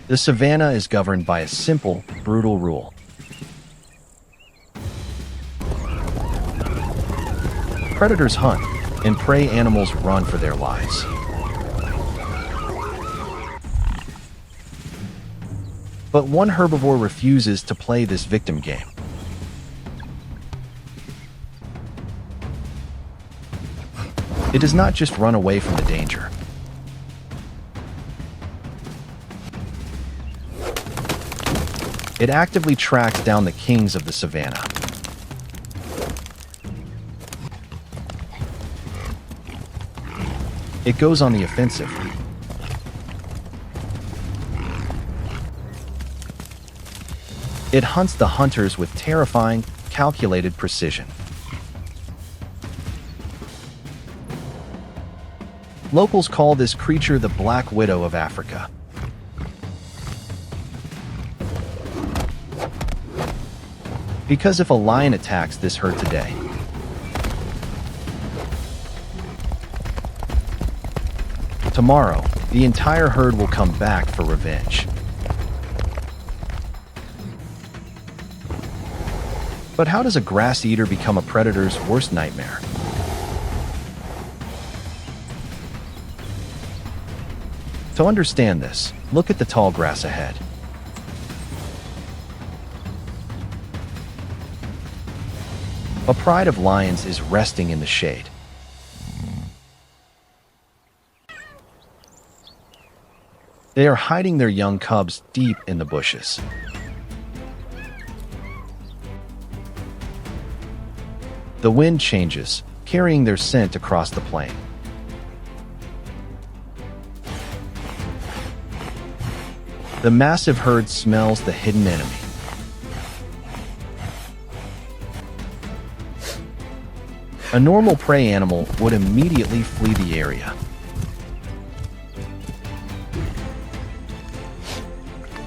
The savanna is governed by a simple, brutal rule. Predators hunt, and prey animals run for their lives. But one herbivore refuses to play this victim game. It does not just run away from the danger. It actively tracks down the kings of the savanna. It goes on the offensive. It hunts the hunters with terrifying, calculated precision. Locals call this creature the Black Widow of Africa. Because if a lion attacks this herd today, tomorrow, the entire herd will come back for revenge. But how does a grass eater become a predator's worst nightmare? To understand this, look at the tall grass ahead. A pride of lions is resting in the shade. They are hiding their young cubs deep in the bushes. The wind changes, carrying their scent across the plain. The massive herd smells the hidden enemy. A normal prey animal would immediately flee the area.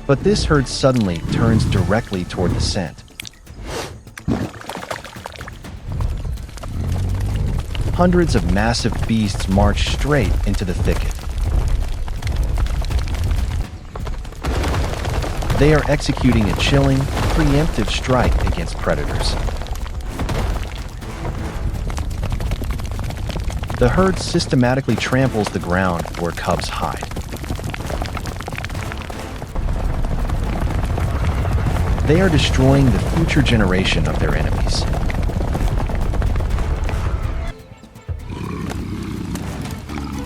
But this herd suddenly turns directly toward the scent. Hundreds of massive beasts march straight into the thicket. They are executing a chilling, preemptive strike against predators. The herd systematically tramples the ground where cubs hide. They are destroying the future generation of their enemies.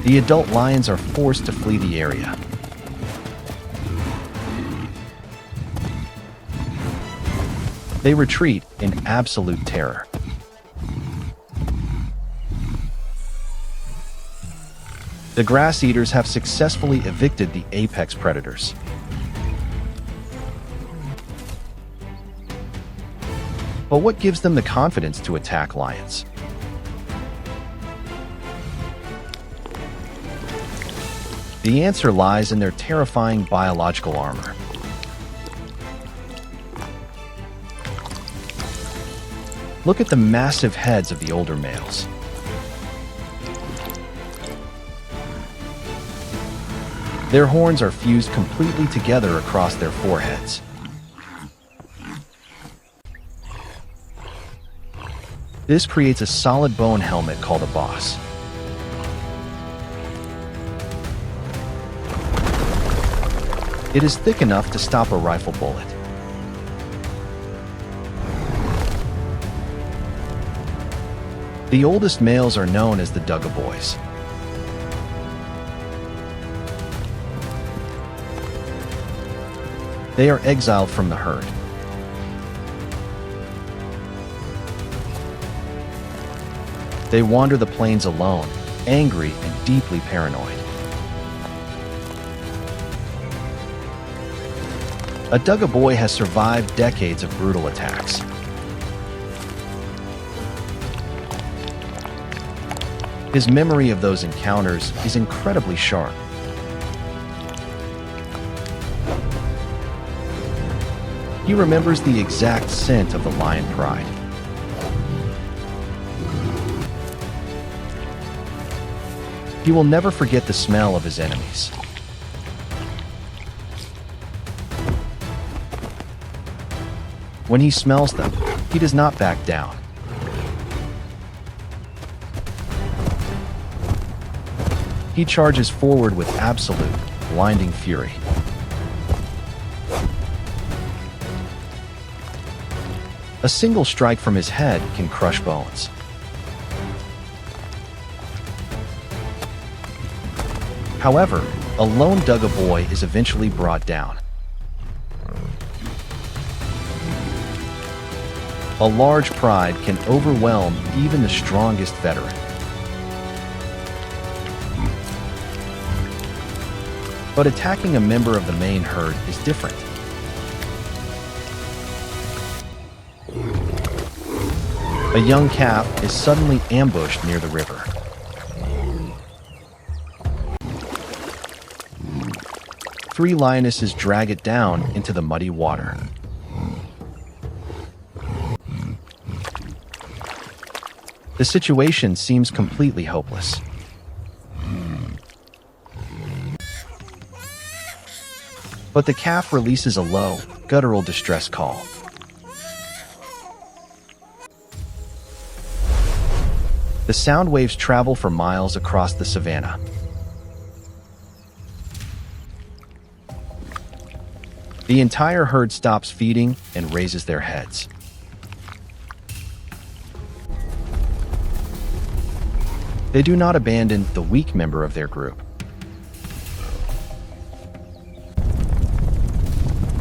The adult lions are forced to flee the area. They retreat in absolute terror. The grass eaters have successfully evicted the apex predators. But what gives them the confidence to attack lions? The answer lies in their terrifying biological armor. Look at the massive heads of the older males. Their horns are fused completely together across their foreheads. This creates a solid bone helmet called a boss. It is thick enough to stop a rifle bullet. The oldest males are known as the Dugga Boys. They are exiled from the herd. They wander the plains alone, angry and deeply paranoid. A Dugga Boy has survived decades of brutal attacks. His memory of those encounters is incredibly sharp. He remembers the exact scent of the lion pride. He will never forget the smell of his enemies. When he smells them, he does not back down. He charges forward with absolute, blinding fury. A single strike from his head can crush bones. However, a Lone Dugga Boy is eventually brought down. A large pride can overwhelm even the strongest veteran. But attacking a member of the main herd is different. A young calf is suddenly ambushed near the river. Three lionesses drag it down into the muddy water. The situation seems completely hopeless. But the calf releases a low, guttural distress call. The sound waves travel for miles across the savanna. The entire herd stops feeding and raises their heads. They do not abandon the weak member of their group.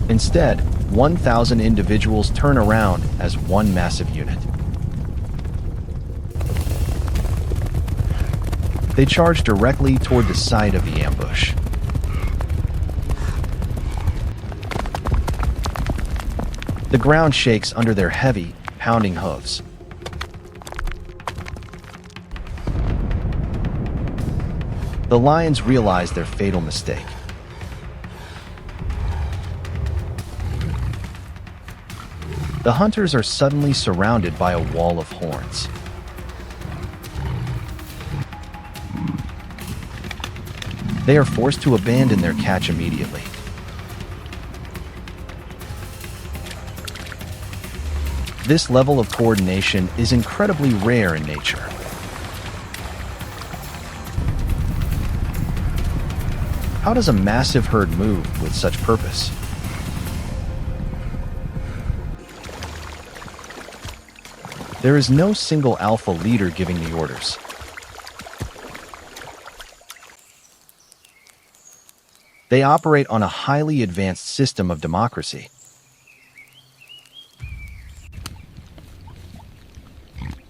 Instead, 1,000 individuals turn around as one massive unit. They charge directly toward the site of the ambush. The ground shakes under their heavy, pounding hooves. The lions realize their fatal mistake. The hunters are suddenly surrounded by a wall of horns. They are forced to abandon their catch immediately. This level of coordination is incredibly rare in nature. How does a massive herd move with such purpose? There is no single alpha leader giving the orders. They operate on a highly advanced system of democracy.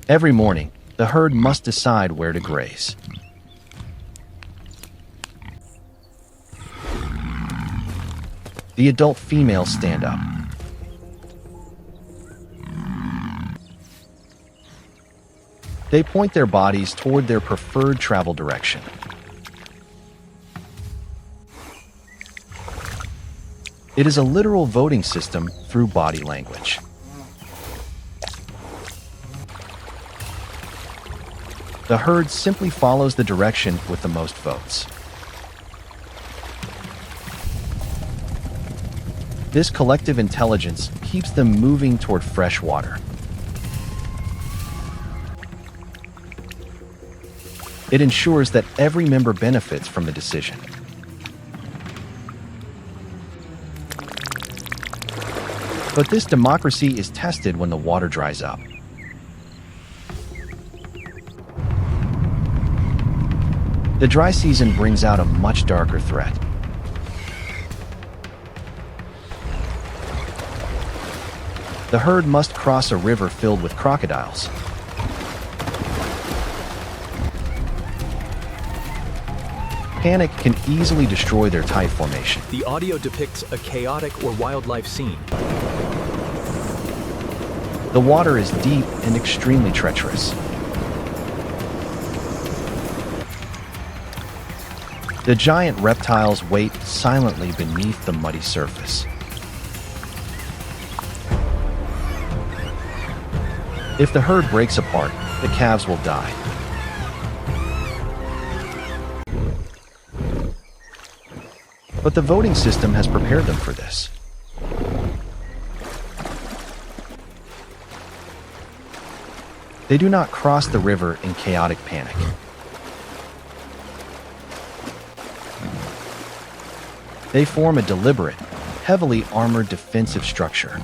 Every morning, the herd must decide where to graze. The adult females stand up. They point their bodies toward their preferred travel direction. It is a literal voting system through body language. The herd simply follows the direction with the most votes. This collective intelligence keeps them moving toward fresh water. It ensures that every member benefits from the decision. But this democracy is tested when the water dries up. The dry season brings out a much darker threat. The herd must cross a river filled with crocodiles. Panic can easily destroy their tight formation. The audio depicts a chaotic or wildlife scene. The water is deep and extremely treacherous. The giant reptiles wait silently beneath the muddy surface. If the herd breaks apart, the calves will die. But the voting system has prepared them for this. They do not cross the river in chaotic panic. They form a deliberate, heavily armored defensive structure.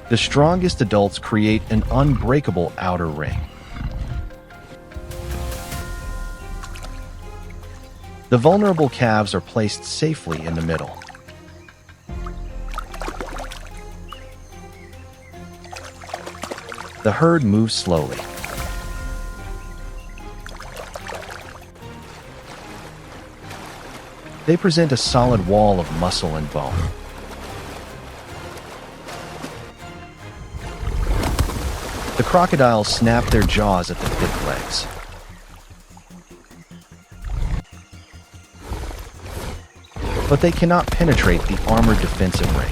The strongest adults create an unbreakable outer ring. The vulnerable calves are placed safely in the middle. The herd moves slowly. They present a solid wall of muscle and bone. The crocodiles snap their jaws at the thick legs. But they cannot penetrate the armored defensive ring.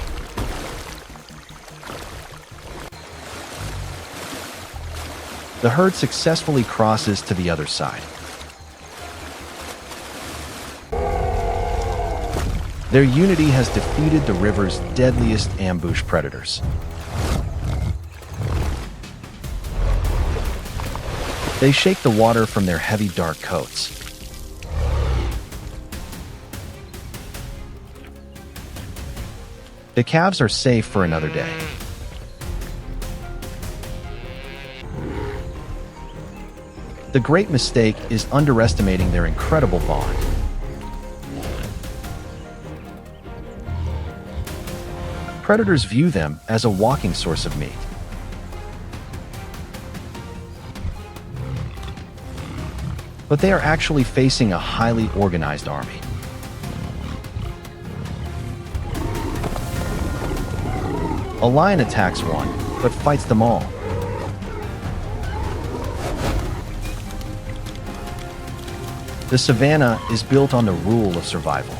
The herd successfully crosses to the other side. Their unity has defeated the river's deadliest ambush predators. They shake the water from their heavy dark coats. The calves are safe for another day. The great mistake is underestimating their incredible bond. Predators view them as a walking source of meat. But they are actually facing a highly organized army. A lion attacks one, but fights them all. The Savanna is built on the rule of survival.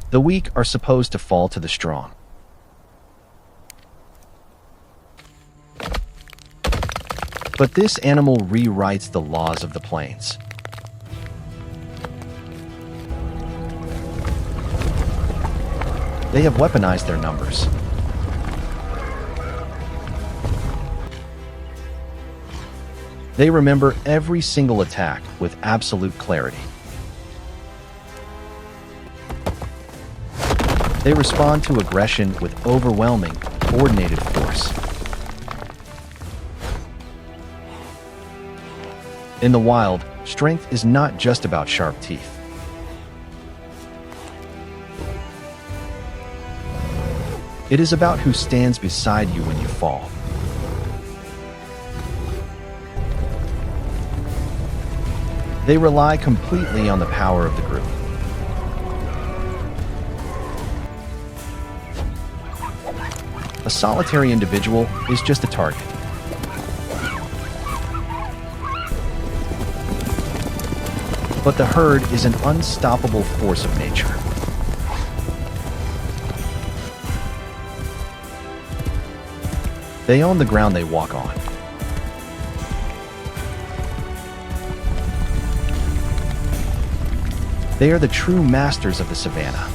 The weak are supposed to fall to the strong. But this animal rewrites the laws of the plains. They have weaponized their numbers. They remember every single attack with absolute clarity. They respond to aggression with overwhelming, coordinated force. In the wild, strength is not just about sharp teeth. It is about who stands beside you when you fall. They rely completely on the power of the group. A solitary individual is just a target. But the herd is an unstoppable force of nature. They own the ground they walk on. They are the true masters of the Savanna.